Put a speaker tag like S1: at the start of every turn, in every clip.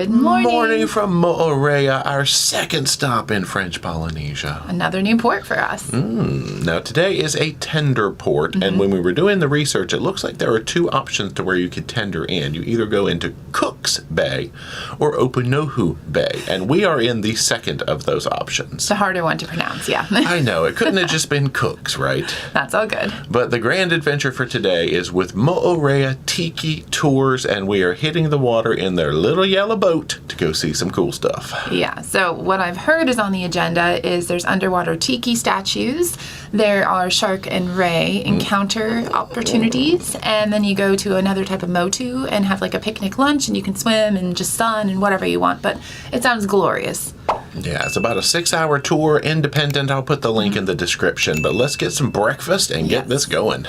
S1: Good morning.
S2: Morning from Moorea, our second stop in French Polynesia.
S1: Another new port for us.
S2: Now today is a tender port, and when we were doing the research, it looks like there are two options to where you could tender in. You either go into Cook's Bay or O-O-T-Dee Bay, and we are in the second of those options.
S1: The harder one to pronounce, yeah.
S2: I know, it couldn't have just been Cook's, right?
S1: That's all good.
S2: But the grand adventure for today is with Moorea Tiki Tours, and we are hitting the water in their little yellow boat to go see some cool stuff.
S1: Yeah, so what I've heard is on the agenda is there's underwater tiki statues, there are shark and ray encounter opportunities, and then you go to another type of motu and have like a picnic lunch, and you can swim and just sun and whatever you want, but it sounds glorious.
S2: Yeah, it's about a 6-hour tour, independent. I'll put the link in the description, but let's get some breakfast and get this going.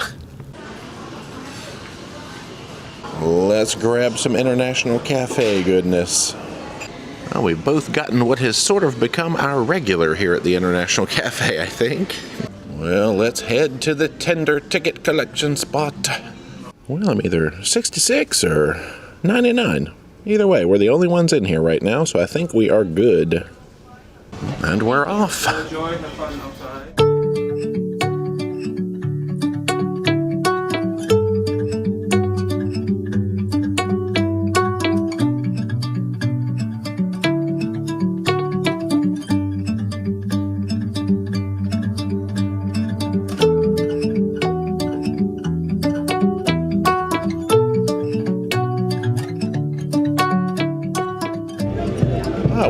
S2: Let's grab some international cafe goodness. Well, we've both gotten what has sort of become our regular here at the International Cafe, I think. Well, let's head to the tender ticket collection spot. Well, I'm either 66 or 99. Either way, we're the only ones in here right now, so I think we are good. And we're off.
S3: Enjoy, have fun outside.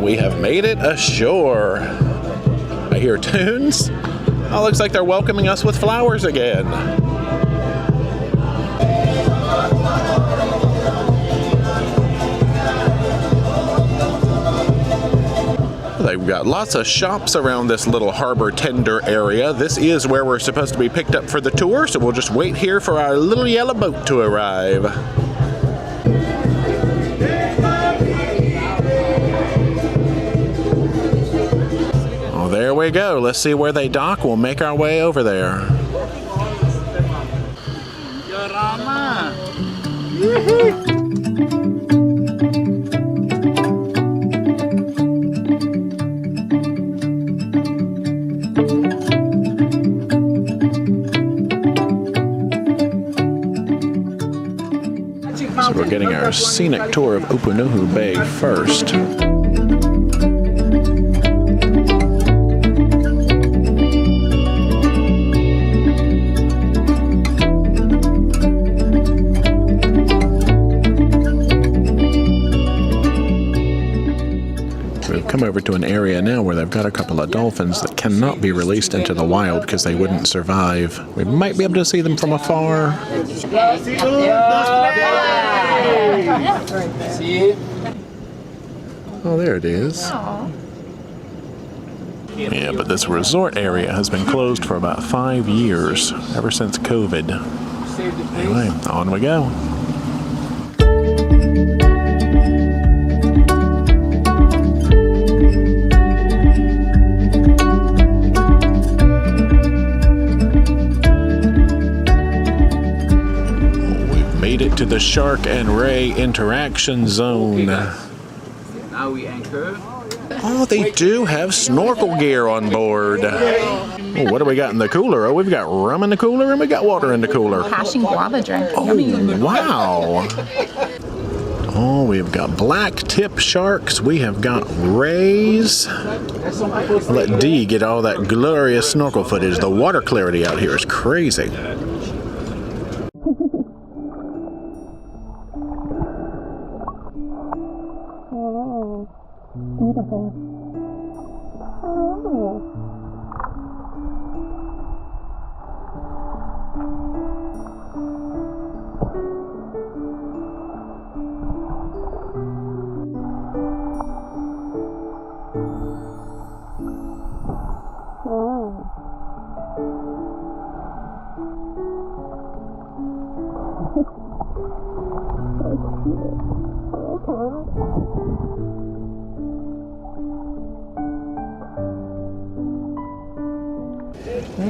S2: We have made it ashore. I hear tunes. Oh, looks like they're welcoming us with flowers again. They've got lots of shops around this little harbor tender area. This is where we're supposed to be picked up for the tour, so we'll just wait here for our little yellow boat to arrive. There we go. Let's see where they dock. We'll make our way over there. So we're getting our scenic tour of O-O-T-Dee Bay first. Come over to an area now where they've got a couple of dolphins that cannot be released into the wild because they wouldn't survive. We might be able to see them from afar. Oh, there it is. Yeah, but this resort area has been closed for about 5 years, ever since COVID. Anyway, on we go. To the shark and ray interaction zone.
S3: Now we anchor.
S2: Oh, they do have snorkel gear on board. Oh, what do we got in the cooler? Oh, we've got rum in the cooler and we got water in the cooler.
S1: Passion guava drink.
S2: Oh, wow. Oh, we've got black tip sharks. We have got rays. Let Dee get all that glorious snorkel footage. The water clarity out here is crazy.
S4: Beautiful. Oh.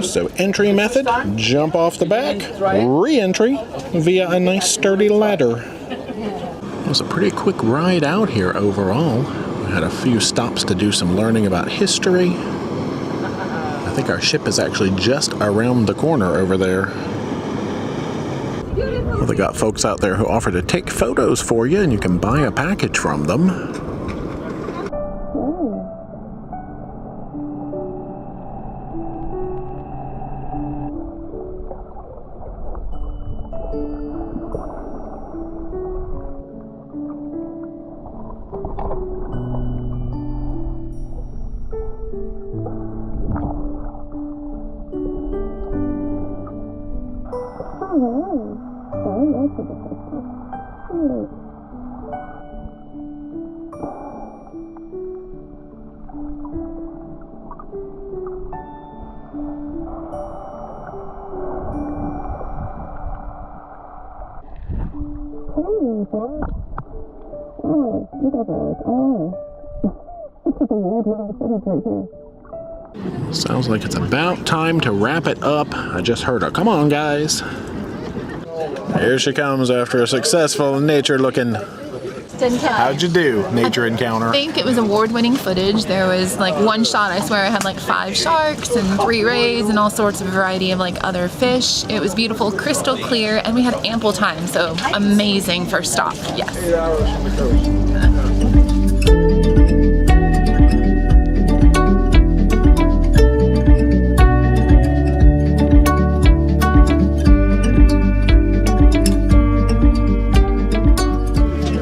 S2: So entry method, jump off the back, re-entry via a nice sturdy ladder. was a pretty quick ride out here overall. We had a few stops to do some learning about history. I think our ship is actually just around the corner over there. Well, they got folks out there who offer to take photos for you, and you can buy a package from them. Sounds like it's about time to wrap it up. I just heard her. Come on, guys. Here she comes after a successful nature-looking... How'd you do, nature encounter?
S1: I think it was award-winning footage. There was like one shot, I swear I had like 5 sharks and 3 rays and all sorts of variety of like other fish. It was beautiful, crystal clear, and we had ample time, so amazing first stop, yes.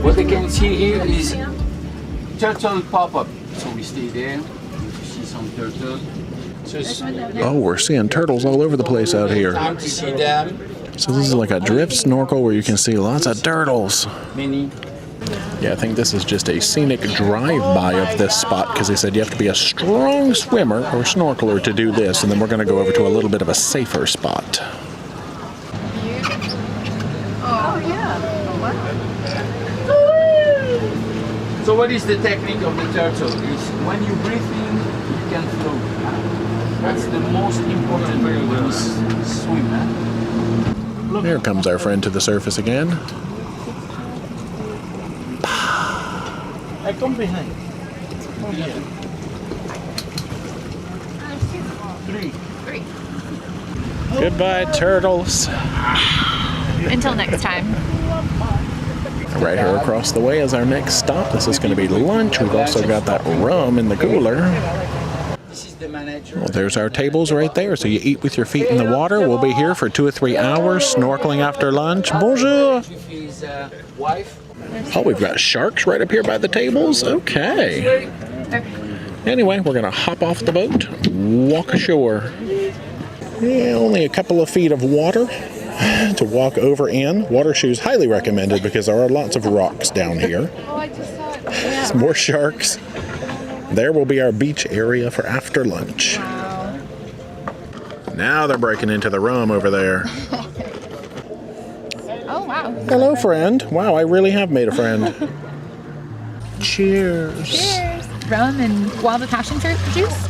S3: What you can see here is turtle pop-up. So we stay there. You see some turtles.
S2: Oh, we're seeing turtles all over the place out here.
S3: Time to see them.
S2: So this is like a drift snorkel where you can see lots of turtles.
S3: Many.
S2: Yeah, I think this is just a scenic drive-by of this spot because they said you have to be a strong swimmer or snorkeler to do this, and then we're going to go over to a little bit of a safer spot.
S1: Oh, yeah.
S3: So what is the technique of the turtle? Is when you breathe in, you can float. That's the most important when you swim.
S2: Here comes our friend to the surface again.
S3: I come behind. 3.
S2: Goodbye, turtles.
S1: Until next time.
S2: Right here across the way is our next stop. This is going to be lunch. We've also got that rum in the cooler.
S3: This is the manager.
S2: Well, there's our tables right there. So you eat with your feet in the water. We'll be here for 2 or 3 hours, snorkeling after lunch. Bonjour.
S3: With his wife.
S2: Oh, we've got sharks right up here by the tables. Okay. Anyway, we're going to hop off the boat, walk ashore. Yeah, only a couple of feet of water to walk over in. Water shoes highly recommended because there are lots of rocks down here. Some more sharks. There will be our beach area for after lunch.
S1: Wow.
S2: Now they're breaking into the rum over there.
S1: Oh, wow.
S2: Hello, friend. Wow, I really have made a friend. Cheers.
S1: Cheers. Rum and guava passion fruit juice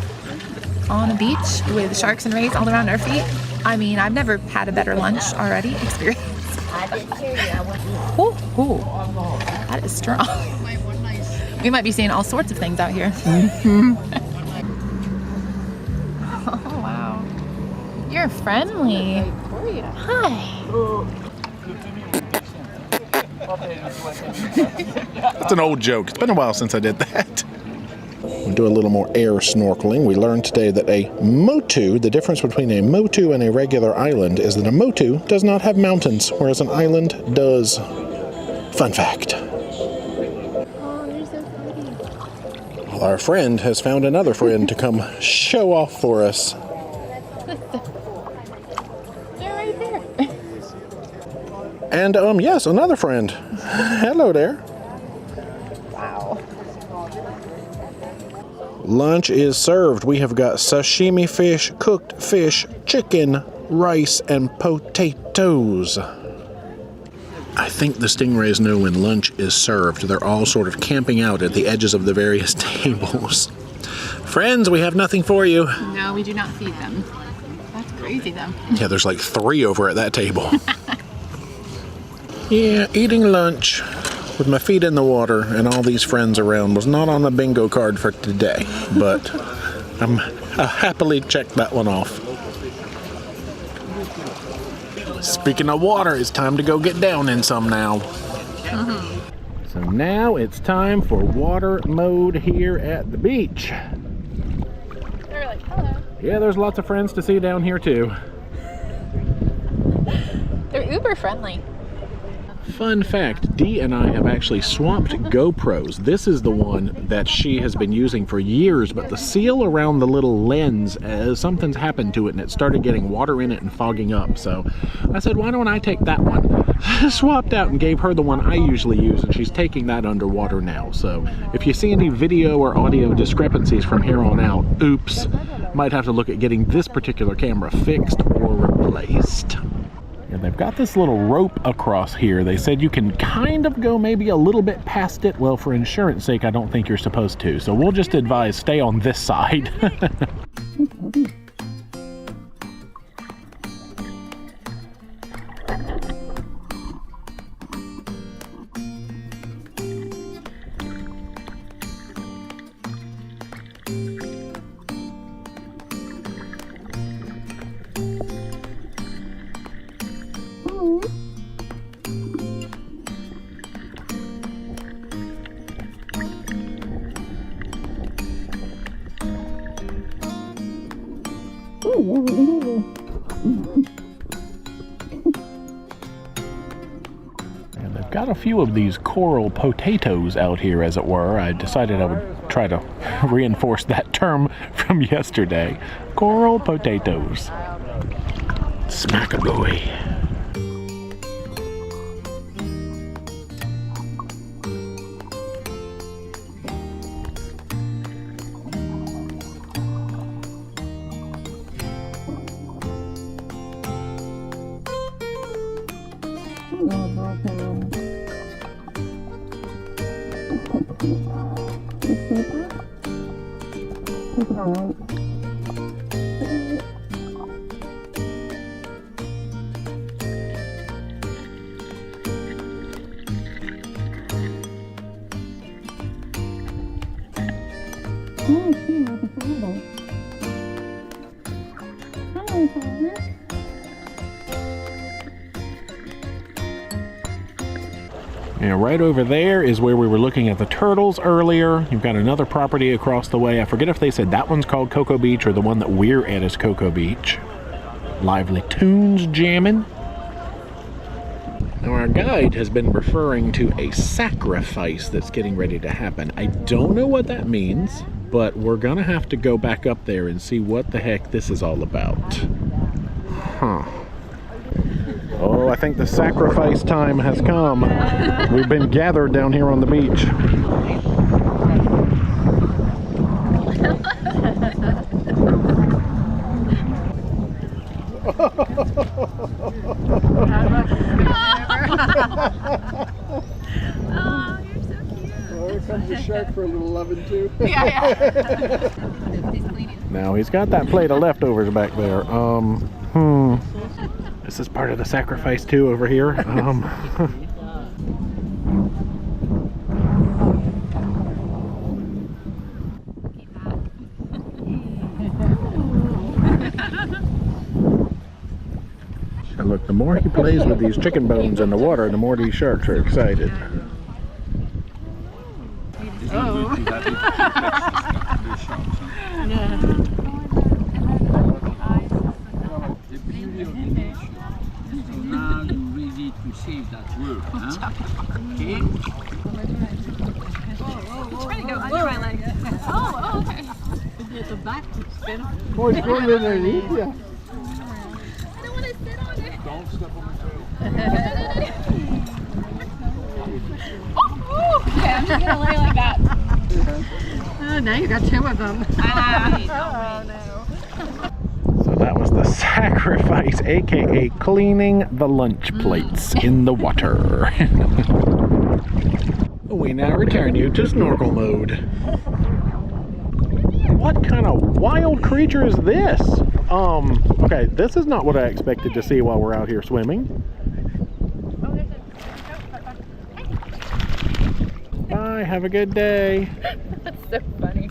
S1: on a beach with sharks and rays all around our feet. I mean, I've never had a better lunch already experience. Ooh, ooh, that is strong. We might be seeing all sorts of things out here. Oh, wow. You're friendly. Hi.
S2: That's an old joke. It's been a while since I did that. We'll do a little more air snorkeling. We learned today that a motu, the difference between a motu and a regular island is that a motu does not have mountains, whereas an island does. Fun fact.
S1: Oh, you're so pretty.
S2: Well, our friend has found another friend to come show off for us.
S1: They're right there.
S2: And, yes, another friend. Hello there.
S1: Wow.
S2: Lunch is served. We have got sashimi fish, cooked fish, chicken, rice, and potatoes. I think the stingrays know when lunch is served. They're all sort of camping out at the edges of the various tables. Friends, we have nothing for you.
S1: No, we do not feed them. That's crazy, though.
S2: Yeah, there's like 3 over at that table. Yeah, eating lunch. with my feet in the water and all these friends around was not on the bingo card for today, but I'll happily check that one off. Speaking of water, it's time to go get down in some now. So now it's time for water mode here at the beach.
S1: They're like, hello.
S2: Yeah, there's lots of friends to see down here too.
S1: They're uber friendly.
S2: Fun fact, Dee and I have actually swapped GoPros. This is the one that she has been using for years, but the seal around the little lens, something's happened to it and it started getting water in it and fogging up. So I said, why don't I take that one? Swapped out and gave her the one I usually use, and she's taking that underwater now. So if you see any video or audio discrepancies from here on out, oops, might have to look at getting this particular camera fixed or replaced. And they've got this little rope across here. They said you can kind of go maybe a little bit past it. Well, for insurance sake, I don't think you're supposed to. So we'll just advise stay on this side. And they've got a few of these coral potatoes out here, as it were. I decided I would try to reinforce that term from yesterday. Coral potatoes. Smack-a-boy. Now, right over there is where we were looking at the turtles earlier. You've got another property across the way. I forget if they said that one's called Cocoa Beach or the one that we're at is Cocoa Beach. Lively tunes jamming. Now, our guide has been referring to a sacrifice that's getting ready to happen. I don't know what that means, but we're gonna have to go back up there and see what the heck this is all about. Huh. Oh, I think the sacrifice time has come. We've been gathered down here on the beach.
S1: Oh, you're so cute.
S4: Oh, here comes the shark for a little loving too.
S1: Yeah.
S2: Now, he's got that plate of leftovers back there. This is part of the sacrifice too over here. And look, the more he plays with these chicken bones in the water, the more these sharks are excited.
S1: Oh.
S3: Now you're ready to save that world, huh? Okay?
S1: Trying to go under my leg. Oh, okay.
S4: Oh, it's going underneath you.
S1: I don't want to sit on it.
S4: Don't step on my
S1: Oh, okay, I'm just going to lay like that.
S5: Oh, now you got two of them.
S1: Oh, no.
S2: So that was the sacrifice, aka cleaning the lunch plates in the water. We now return you to snorkel mode. What kind of wild creature is this? Okay, this is not what I expected to see while we're out here swimming. Bye. Have a good day.
S1: That's so funny.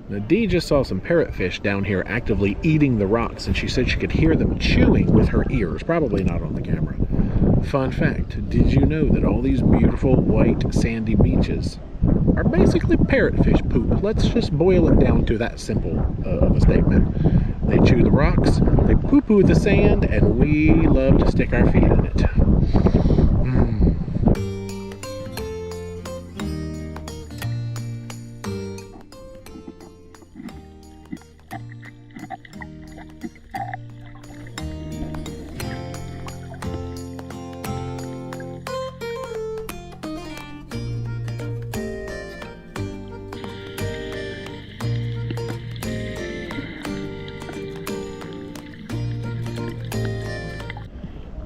S2: Now, Dee just saw some parrotfish down here actively eating the rocks, and she said she could hear them chewing with her ears. Probably not on the camera. Fun fact, did you know that all these beautiful white sandy beaches are basically parrotfish poop? Let's just boil it down to that simple of a statement. They chew the rocks, they poo-poo the sand, and we love to stick our feet in it.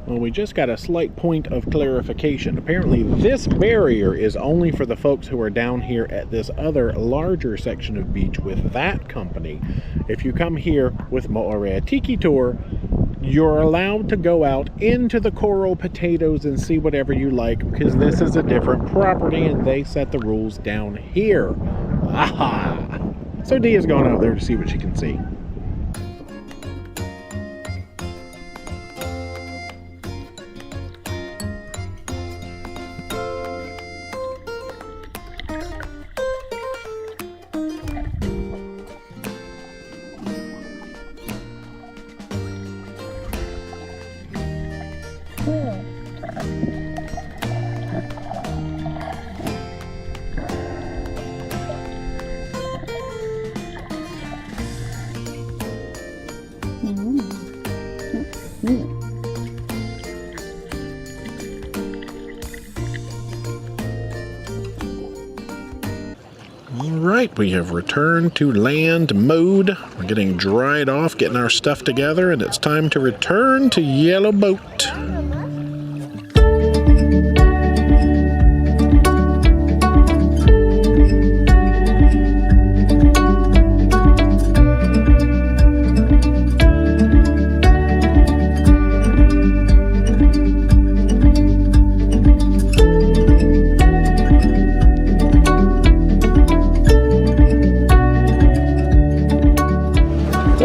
S2: Well, we just got a slight point of clarification. Apparently this barrier is only for the folks who are down here at this other larger section of beach with that company. If you come here with Moorea Tiki Tour, you're allowed to go out into the coral potatoes and see whatever you like, because this is a different property and they set the rules down here. Aha! So Dee has gone out there to see what she can see. Alright, we have returned to land mode. We're getting dried off, getting our stuff together, and it's time to return to Yellow Boat.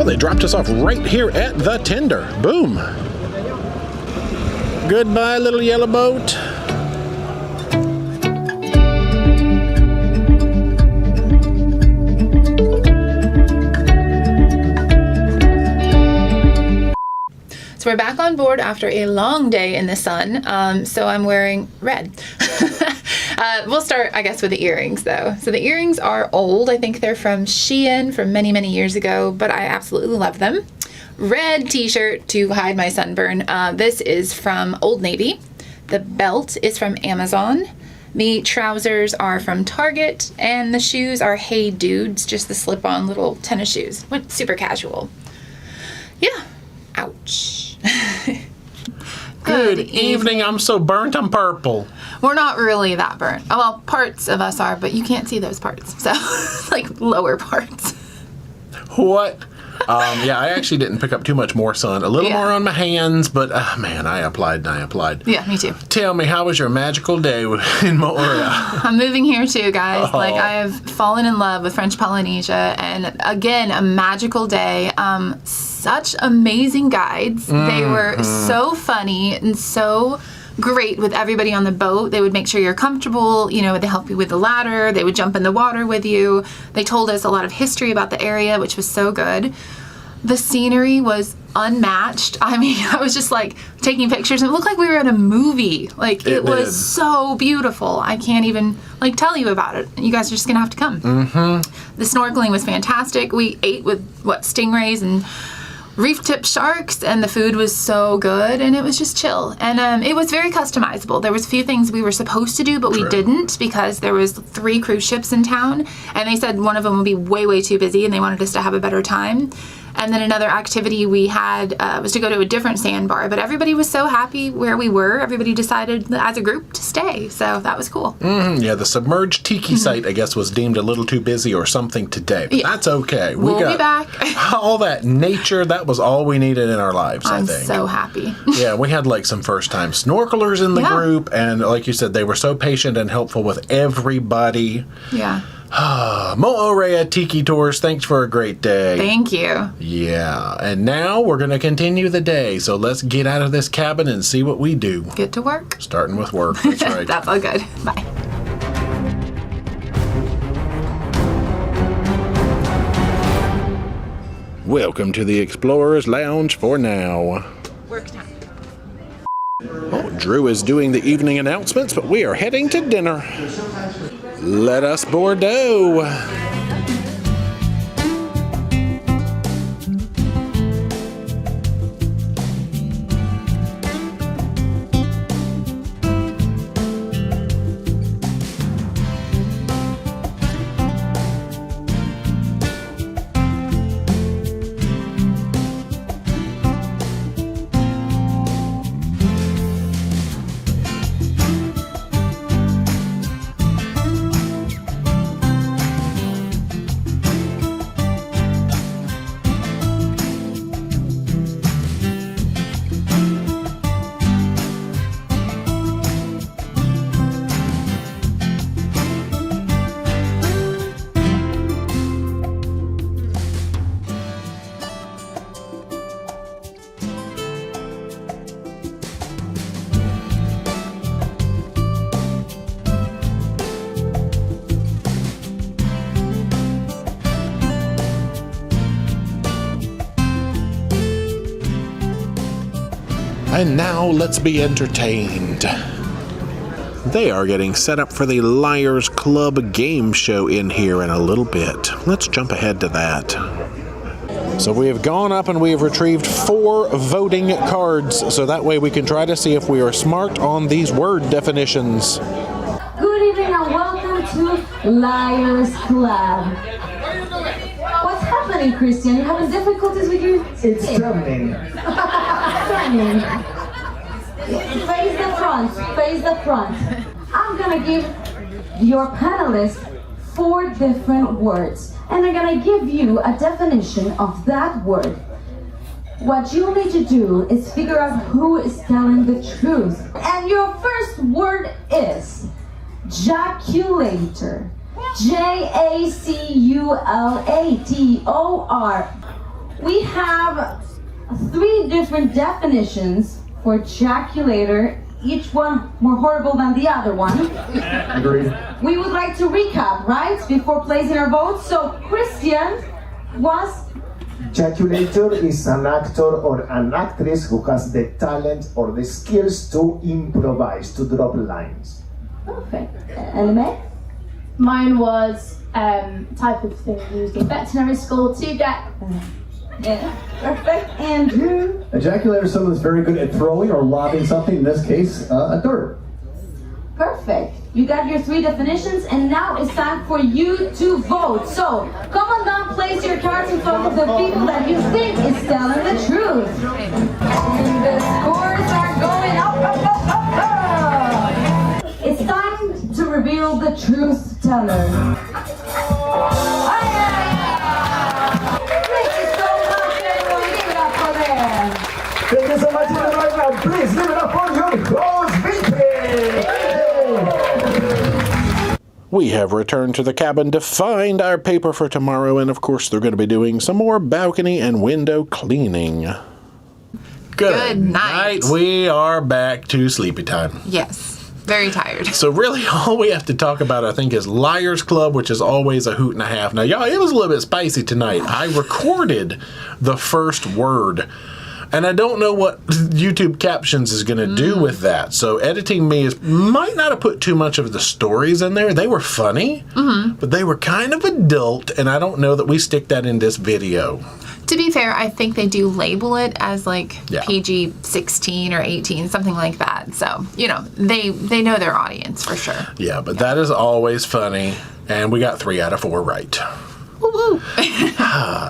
S2: They dropped us off right here at the tender. Boom. Goodbye, little yellow boat.
S1: So we're back on board after a long day in the sun, so I'm wearing red. We'll start, I guess, with the earrings, though. So the earrings are old. I think they're from Shein from many, many years ago, but I absolutely love them. Red t-shirt to hide my sunburn. This is from Old Navy. The belt is from Amazon. The trousers are from Target, and the shoes are Hey Dudes, just the slip-on little tennis shoes. Went super casual. Yeah. Ouch.
S2: Good evening. I'm so burnt I'm purple.
S1: We're not really that burnt. Oh, well, parts of us are, but you can't see those parts. So, like lower parts.
S2: What? Yeah, I actually didn't pick up too much more sun. A little more on my hands, but man, I applied and I applied.
S1: Yeah, me too.
S2: Tell me, how was your magical day in Moorea?
S1: I'm moving here too, guys. Oh. Like, I have fallen in love with French Polynesia, and again, a magical day. Such amazing guides. They were so funny and so great with everybody on the boat. They would make sure you're comfortable, you know, they help you with the ladder, they would jump in the water with you. They told us a lot of history about the area, which was so good. The scenery was unmatched. I mean, I was just like taking pictures and it looked like we were in a movie. Like it was so beautiful. I can't even like tell you about it. You guys are just gonna have to come. The snorkeling was fantastic. We ate with stingrays and reef tip sharks, and the food was so good, and it was just chill. And it was very customizable. There was a few things we were supposed to do, but we didn't because there was 3 cruise ships in town, and they said one of them would be way too busy, and they wanted us to have a better time. And then another activity we had was to go to a different sandbar, but everybody was so happy where we were. Everybody decided as a group to stay, so that was cool.
S6: Yeah, the submerged tiki site, I guess, was deemed a little too busy or something today, but that's okay.
S1: We'll be back.
S6: All that nature, that was all we needed in our lives, I think.
S1: I'm so happy.
S6: Yeah, we had like some first-time snorkelers in the group, and like you said, they were so patient and helpful with everybody.
S1: Yeah.
S6: Moorea Tiki Tours, thanks for a great day.
S1: Thank you.
S6: Yeah, and now we're going to continue the day, so let's get out of this cabin and see what we do.
S1: Get to work.
S6: Starting with work, that's right.
S1: That's all good. Bye.
S2: Welcome to the Explorer's Lounge for now.
S1: Work time.
S2: Oh, Drew is doing the evening announcements, but we are heading to dinner. Let us Bordeaux. And now let's be entertained. They are getting set up for the Liars Club game show in here in a little bit. Let's jump ahead to that. So we have gone up and we have retrieved 4 voting cards, so that way we can try to see if we are smart on these word definitions.
S7: Good evening and welcome to Liars Club. What's happening, Christian? You having difficulties with your...
S4: It's turning.
S7: Turning. Face the front. Face the front. I'm gonna give your panelists 4 different words, and I'm gonna give you a definition of that word. What you need to do is figure out who is telling the truth. And your first word is jaculator. Jaculator. We have 3 different definitions for jaculator, each one more horrible than the other one.
S4: Agreed.
S7: We would like to recap, right, before placing our votes. So Christian was...
S8: Jaculator is an actor or an actress who has the talent or the skills to improvise, to drop lines.
S7: Perfect. Elime?
S9: Mine was type of thing used in veterinary school to get...
S7: Yeah. Perfect. Andrew?
S10: Ejaculator is someone that's very good at throwing or lobbing something, in this case, a dirt.
S7: Perfect. You got your 3 definitions, and now it's time for you to vote. So, come on down, place your cards in front of the people that you think is telling the truth. And the scores are going up, up, up, up, up. It's time to reveal the truth teller. Oh, yeah. Thank you so much, everyone. Give it up for them.
S8: Thank you so much, right now. Please give it up for your host, Vicky!
S2: We have returned to the cabin to find our paper for tomorrow, and of course they're going to be doing some more balcony and window cleaning.
S1: Good night.
S6: We are back to sleepy time.
S1: Yes. Very tired.
S6: So really all we have to talk about, I think, is Liars Club, which is always a hoot and a half. Now, y'all, it was a little bit spicy tonight. I recorded the first word, and I don't know what YouTube captions is going to do with that. So editing me might not have put too much of the stories in there. They were funny, but they were kind of adult, and I don't know that we stick that in this video.
S1: To be fair, I think they do label it as like PG-16 or 18, something like that. So, you know, they know their audience for sure.
S6: Yeah, but that is always funny, and we got 3 out of 4 right.
S1: Woo-woo.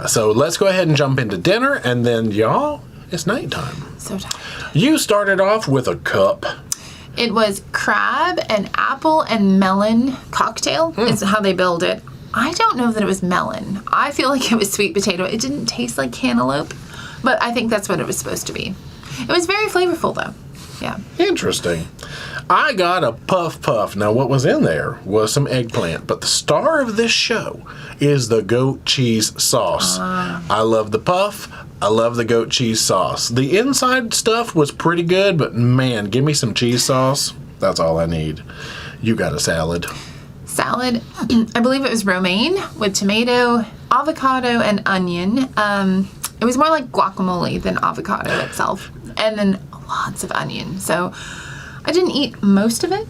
S6: So let's go ahead and jump into dinner, and then, y'all, it's nighttime.
S1: So tired.
S6: You started off with a cup.
S1: It was crab and apple and melon cocktail is how they build it. I don't know that it was melon. I feel like it was sweet potato. It didn't taste like cantaloupe, but I think that's what it was supposed to be. It was very flavorful, though. Yeah.
S6: Interesting. I got a puff puff. Now, what was in there was some eggplant, but the star of this show is the goat cheese sauce. I love the puff. I love the goat cheese sauce. The inside stuff was pretty good, but man, give me some cheese sauce. That's all I need. You got a salad.
S1: Salad, I believe it was romaine with tomato, avocado, and onion. It was more like guacamole than avocado itself. And then lots of onion. So I didn't eat most of it.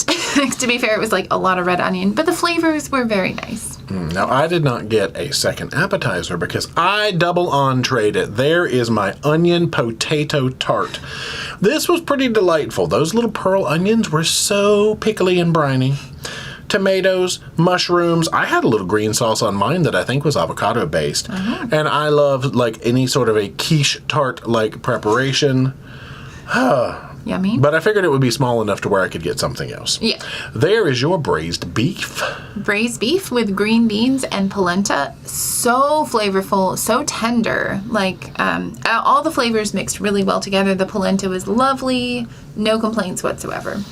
S1: To be fair, it was like a lot of red onion, but the flavors were very nice.
S6: Now, I did not get a second appetizer because I double entreed it. There is my onion potato tart. This was pretty delightful. Those little pearl onions were so pickly and briny. Tomatoes, mushrooms. I had a little green sauce on mine that I think was avocado based. And I love like any sort of a quiche tart like preparation.
S1: Yummy.
S6: But I figured it would be small enough to where I could get something else.
S1: Yeah.
S6: There is your braised beef.
S1: Braised beef with green beans and polenta. So flavorful, so tender. Like all the flavors mixed really well together. The polenta was lovely. No complaints whatsoever.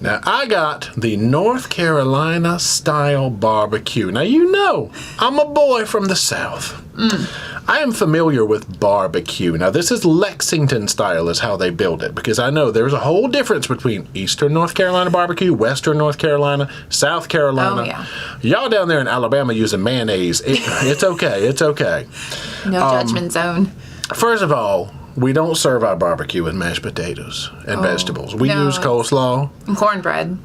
S6: Now, I got the North Carolina style barbecue. Now, you know, I'm a boy from the South. I am familiar with barbecue. Now, this is Lexington style is how they build it, because I know there's a whole difference between Eastern North Carolina barbecue, Western North Carolina, South Carolina.
S1: Oh, yeah.
S6: Y'all down there in Alabama using mayonnaise. It's okay. It's okay.
S1: No judgment zone.
S6: First of all, we don't serve our barbecue with mashed potatoes and vegetables. We use coleslaw.
S1: And cornbread.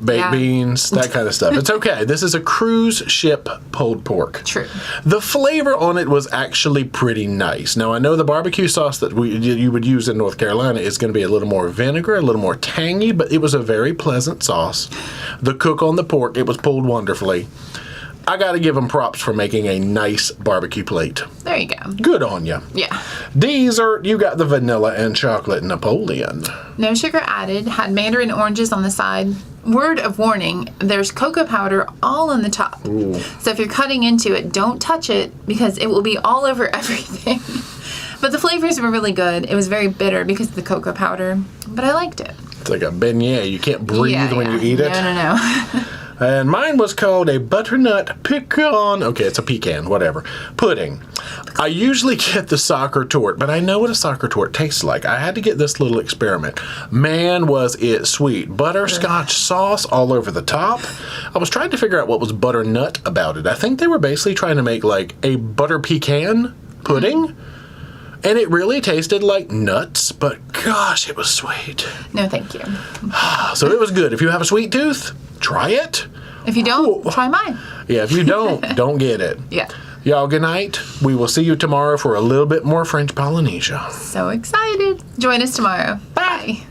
S6: Baked beans, that kind of stuff. It's okay. This is a cruise ship pulled pork.
S1: True.
S6: The flavor on it was actually pretty nice. Now, I know the barbecue sauce that you would use in North Carolina is going to be a little more vinegar, a little more tangy, but it was a very pleasant sauce. The cook on the pork, it was pulled wonderfully. I got to give them props for making a nice barbecue plate.
S1: There you go.
S6: Good on you.
S1: Yeah.
S6: Dessert, you got the vanilla and chocolate Napoleon.
S1: No sugar added. Had mandarin oranges on the side. Word of warning, there's cocoa powder all on the top.
S6: Ooh.
S1: So if you're cutting into it, don't touch it because it will be all over everything. But the flavors were really good. It was very bitter because of the cocoa powder, but I liked it.
S6: It's like a beignet. You can't breathe when you eat it.
S1: No.
S6: And mine was called a butternut pecan. Okay, it's a pecan, whatever. Pudding. I usually get the soccer tort, but I know what a soccer tort tastes like. I had to get this little experiment. Man, was it sweet. Butterscotch sauce all over the top. I was trying to figure out what was butternut about it. I think they were basically trying to make like a butter pecan pudding. And it really tasted like nuts, but gosh, it was sweet.
S1: No, thank you.
S6: So it was good. If you have a sweet tooth, try it.
S1: If you don't, try mine.
S6: Yeah, if you don't get it.
S1: Yeah.
S6: Y'all, good night. We will see you tomorrow for a little bit more French Polynesia.
S1: So excited. Join us tomorrow. Bye.